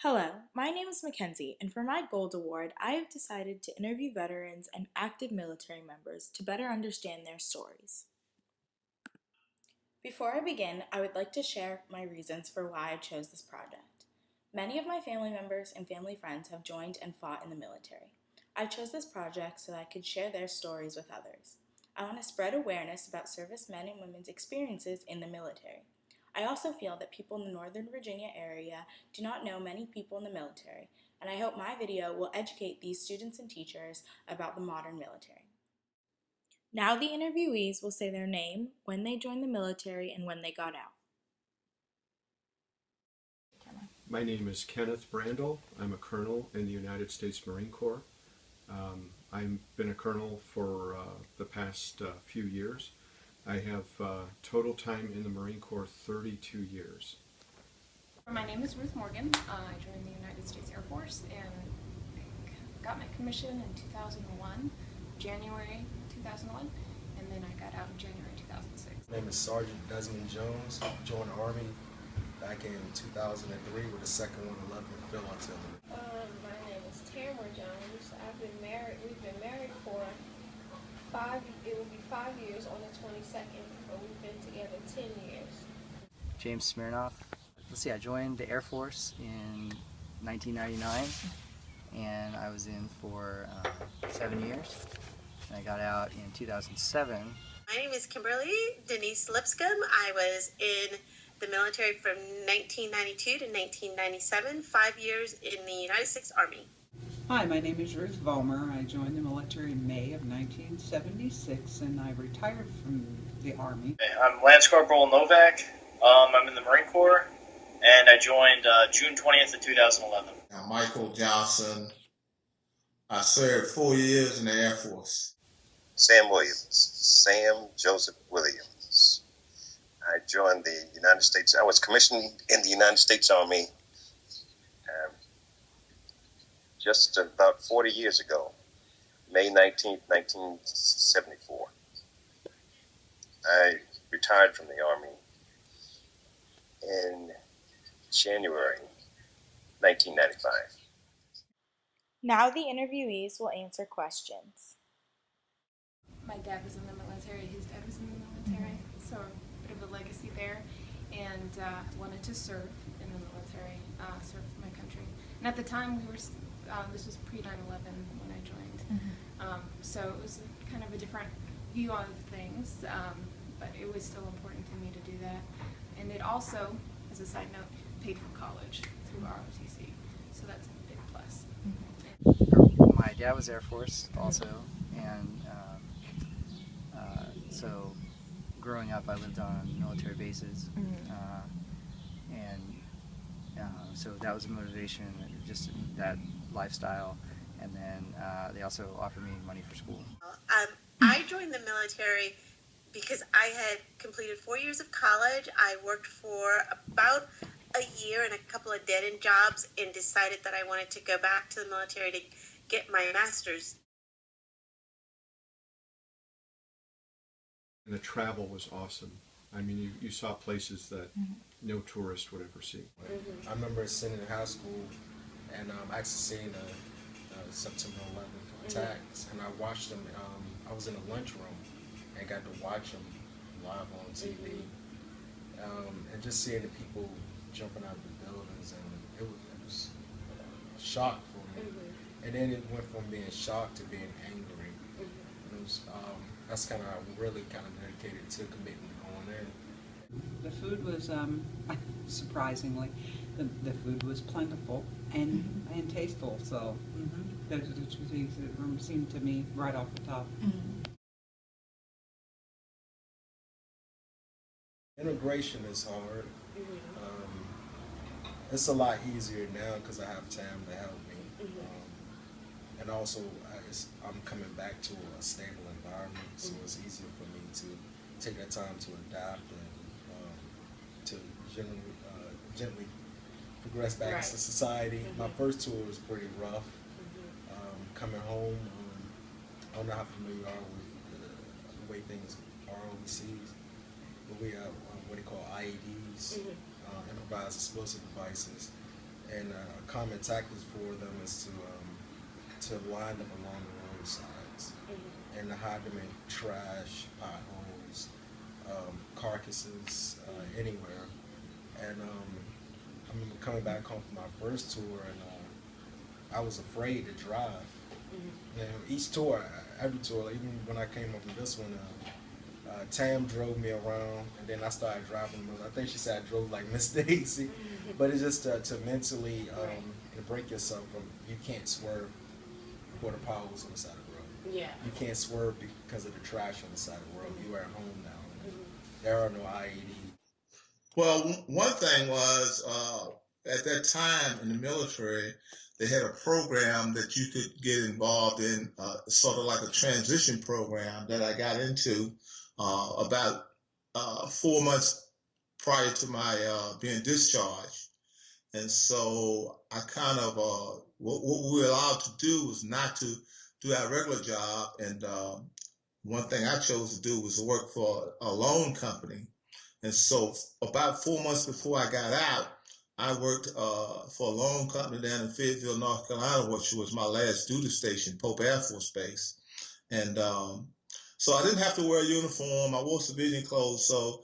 Hello, my name is Mackenzie, and for my Gold Award, I have decided to interview veterans and active military members to better understand their stories. Before I begin, I would like to share my reasons for why I chose this project. Many of my family members and family friends have joined and fought in the military. I chose this project so that I could share their stories with others. I want to spread awareness about servicemen and women's experiences in the military. I also feel that people in the Northern Virginia area do not know many people in the military, and I hope my video will educate these students and teachers about the modern military. Now the interviewees will say their name, when they joined the military, and when they got out. My name is Kenneth Brandel. I'm a colonel in the United States Marine Corps. I've been a colonel for the past few years. I have total time in the Marine Corps 32 years. My name is Ruth Morgan. I joined the United States Air Force and got my commission in 2001, January 2001, and then I got out in January 2006. My name is Sergeant Desmond Jones. I joined the Army back in 2003 with the 2nd 111 Field Artillery. My name is Tamara Jones. We've been married for it will be 5 years on the 22nd, but we've been together 10 years. James Smirnoff. Let's see, I joined the Air Force in 1999, and I was in for 7 years. And I got out in 2007. My name is Kimberly Denise Lipscomb. I was in the military from 1992 to 1997, 5 years in the United States Army. Hi, my name is Ruth Vollmer. I joined the military in May of 1976, and I retired from the Army. I'm Lance Corporal Novak. I'm in the Marine Corps, and I joined June 20th of 2011. I'm Michael Johnson. I served 4 years in the Air Force. Sam Williams, Sam Joseph Williams. I joined the United States. I was commissioned in the United States Army just about 40 years ago, May 19th, 1974. I retired from the Army in January 1995. Now the interviewees will answer questions. My dad was in the military, his dad was in the military, so a bit of a legacy there, and wanted to serve in the military, serve my country. And at the time, this was pre-9/11 when I joined, so it was kind of a different view on things, but it was still important to me to do that. And it also, as a side note, paid for college through ROTC, so that's a big plus. My dad was Air Force also, and so growing up I lived on military bases, and so that was a motivation, just that lifestyle, and then they also offered me money for school. I joined the military because I had completed 4 years of college. I worked for about a year and a couple of dead-end jobs and decided that I wanted to go back to the military to get my master's. And the travel was awesome. I mean, you saw places that no tourist would ever see. I remember sitting in high school and actually seeing the September 11th attacks, and I watched them. I was in a lunchroom and got to watch them live on TV, and just seeing the people jumping out of the buildings, and it was a shock for me. And then it went from being shocked to being angry. It was, that's kind of really kind of dedicated to committing to going in. The food was, surprisingly, the food was plentiful and tasteful, so those are the two things that seemed to me right off the top. Integration is hard. It's a lot easier now because I have time to help me. And also, I'm coming back to a stable environment, so it's easier for me to take that time to adapt and to gently progress back into society. My first tour was pretty rough. Coming home, I don't know how familiar you are with the way things are overseas, but we have what they call IEDs, improvised explosive devices, And a common tactic for them is to line them along the roadsides and to hide them in trash, potholes, carcasses, anywhere. And I remember coming back home from my first tour, and I was afraid to drive. You know, each tour, every tour, like even when I came up from this one, Tam drove me around, and then I started driving. I think she said I drove like Miss Daisy, but it's just to mentally to break yourself from, you can't swerve quarter potholes on the side of the road. Yeah. You can't swerve because of the trash on the side of the road. You are at home now. There are no I-80. Well, one thing was at that time in the military, they had a program that you could get involved in, sort of like a transition program that I got into about 4 months prior to my being discharged. And so I kind of, what we were allowed to do was not to do our regular job. And one thing I chose to do was to work for a loan company. And so about 4 months before I got out, I worked for a loan company down in Fayetteville, North Carolina, which was my last duty station, Pope Air Force Base. And so I didn't have to wear a uniform. I wore civilian clothes. So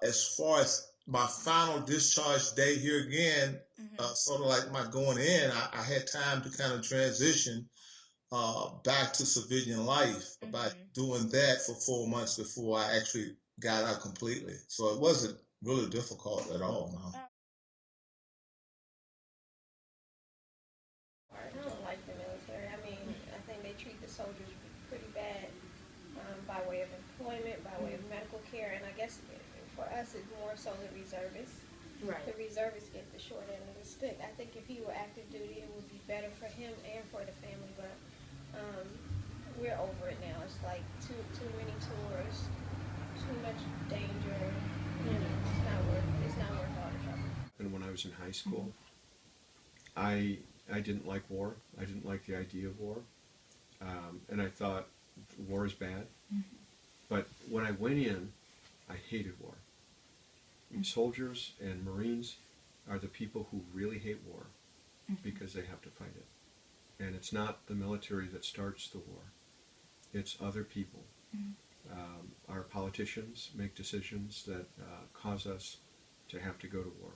as far as my final discharge day here again, sort of like my going in, I had time to kind of transition back to civilian life by doing that for 4 months before I actually got out completely. So it wasn't really difficult at all. No. I don't like the military. I mean, I think they treat the soldiers pretty bad by way of employment, by way of medical care, and I guess for us it's more so the reservists. Right. The reservists get the short end of the stick. I think if he were active duty, it would be better for him and for the family, but we're over it now. It's like too many tours, too much danger. You know, it's not worth all the trouble. And when I was in high school, I didn't like war. I didn't like the idea of war, and I thought war is bad. But when I went in, I hated war. And soldiers and Marines are the people who really hate war because they have to fight it. And it's not the military that starts the war. It's other people. Our politicians make decisions that cause us to have to go to war.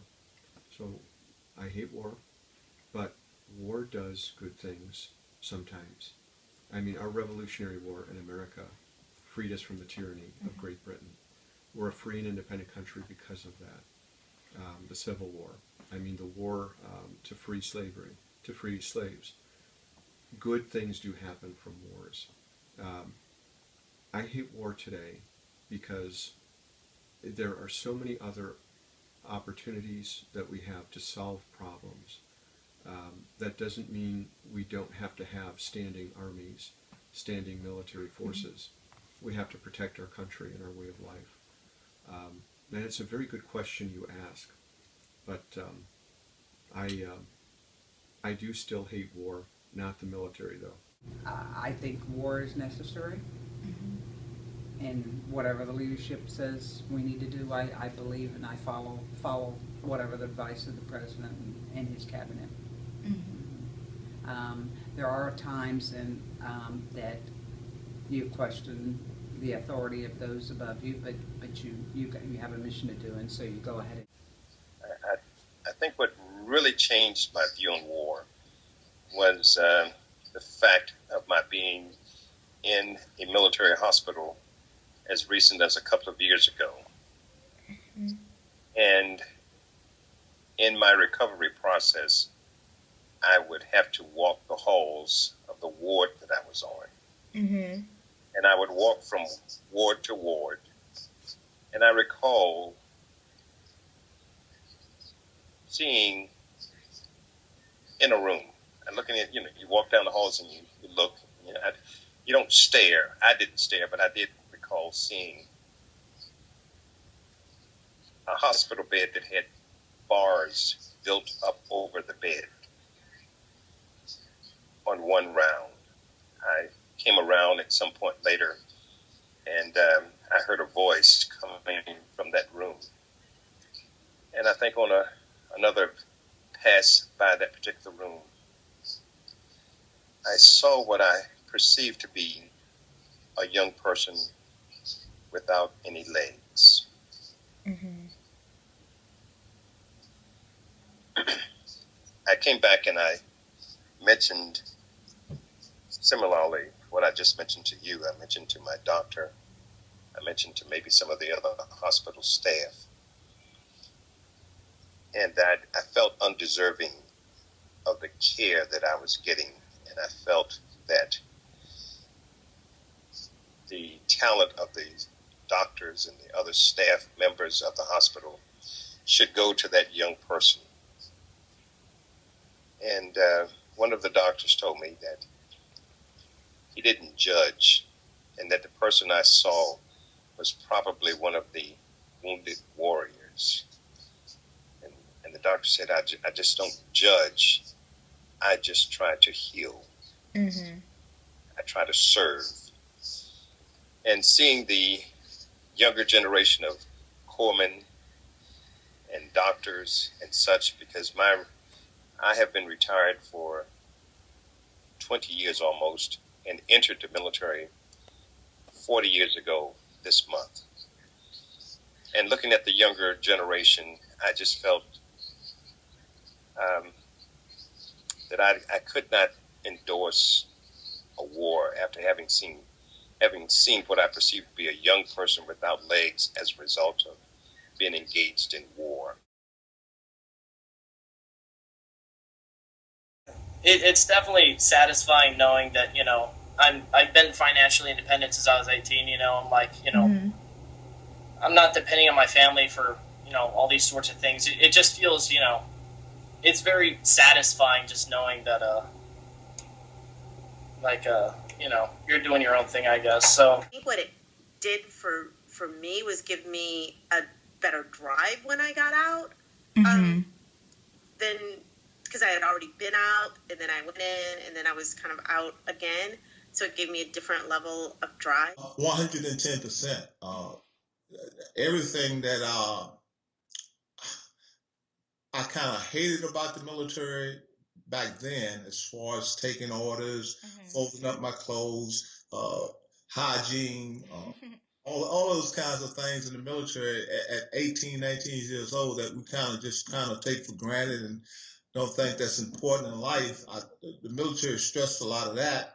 So I hate war, but war does good things sometimes. I mean, our Revolutionary War in America freed us from the tyranny of Great Britain. We're a free and independent country because of that. The Civil War, I mean the war to free slavery, to free slaves. Good things do happen from wars. I hate war today because there are so many other opportunities that we have to solve problems. That doesn't mean we don't have to have standing armies, standing military forces. We have to protect our country and our way of life. And it's a very good question you ask, but I do still hate war, not the military though. I think war is necessary, and whatever the leadership says we need to do, I believe and I follow whatever the advice of the president and his cabinet. There are times that you question the authority of those above you, but you have a mission to do, and so you go ahead. I think what really changed my view on war was the fact of my being in a military hospital as recent as a couple of years ago. And in my recovery process, I would have to walk the halls of the ward that I was on. And I would walk from ward to ward. And I recall seeing in a room and looking at, you walk down the halls and you look, you don't stare. I didn't stare, but I did recall seeing a hospital bed that had bars built up over the bed on one round. I came around at some point later, and I heard a voice coming from that room. And I think on another pass by that particular room, I saw what I perceived to be a young person without any legs. Mm-hmm. I came back and I mentioned similarly what I just mentioned to you. I mentioned to my doctor. I mentioned to maybe some of the other hospital staff. And that I felt undeserving of the care that I was getting. And I felt that the talent of the doctors and the other staff members of the hospital should go to that young person. And one of the doctors told me that he didn't judge, and that the person I saw was probably one of the wounded warriors. And the doctor said, I just don't judge. I just try to heal. Mm-hmm. I try to serve. And seeing the younger generation of corpsmen and doctors and such, because I have been retired for 20 years almost and entered the military 40 years ago this month. And looking at the younger generation, I just felt that I could not endorse a war after having seen what I perceived to be a young person without legs as a result of being engaged in war. It's definitely satisfying knowing that, I've been financially independent since I was 18. I'm like, Mm-hmm. I'm not depending on my family for, all these sorts of things. It just feels, it's very satisfying just knowing that, you're doing your own thing, I guess. So I think what it did for me was give me a better drive when I got out. Mm-hmm. Then, because I had already been out, and then I went in, and then I was kind of out again. So it gave me a different level of drive. 110%. Everything that I kind of hated about the military back then, as far as taking orders, Mm-hmm. folding up my clothes, hygiene, all those kinds of things in the military at 18, 19 years old that we kind of take for granted and don't think that's important in life. The military stressed a lot of that.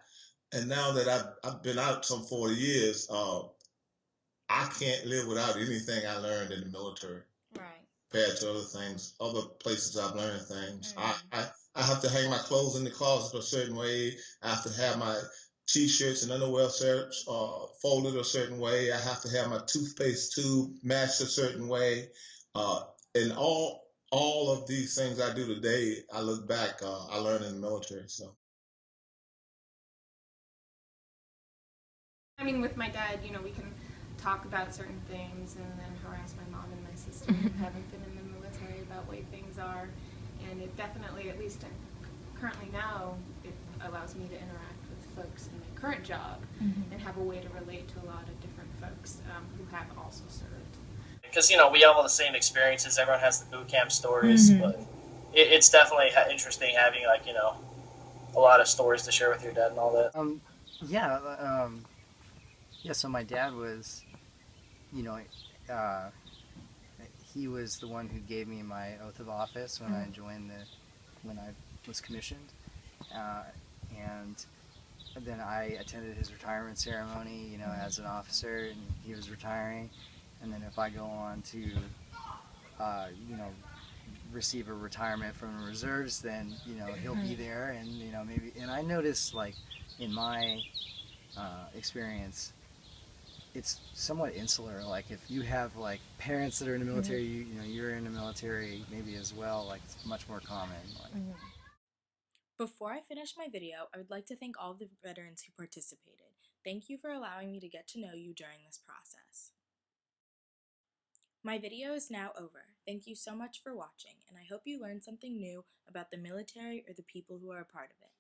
And now that I've been out some 40 years, I can't live without anything I learned in the military Right. compared to other things, other places I've learned things. Mm-hmm. I have to hang my clothes in the closet a certain way. I have to have my t-shirts and underwear folded a certain way. I have to have my toothpaste tube matched a certain way. And all of these things I do today, I look back, I learned in the military. So. I mean, with my dad, we can talk about certain things and then harass my mom and my sister who haven't been in the military about the way things are. And it definitely, at least currently now, it allows me to interact with folks in my current job and have a way to relate to a lot of different folks who have also served. because, we have all the same experiences. Everyone has the boot camp stories, but it's definitely interesting having, a lot of stories to share with your dad and all that. Yeah, so my dad was, he was the one who gave me my oath of office when I joined when I was commissioned. And then I attended his retirement ceremony, as an officer, and he was retiring. And then if I go on to, receive a retirement from the reserves, then, he'll be there. And, maybe, and I noticed, in my experience, it's somewhat insular. Like, if you have, parents that are in the military, you're in the military maybe as well, it's much more common. Before I finish my video, I would like to thank all the veterans who participated. Thank you for allowing me to get to know you during this process. My video is now over. Thank you so much for watching, and I hope you learned something new about the military or the people who are a part of it.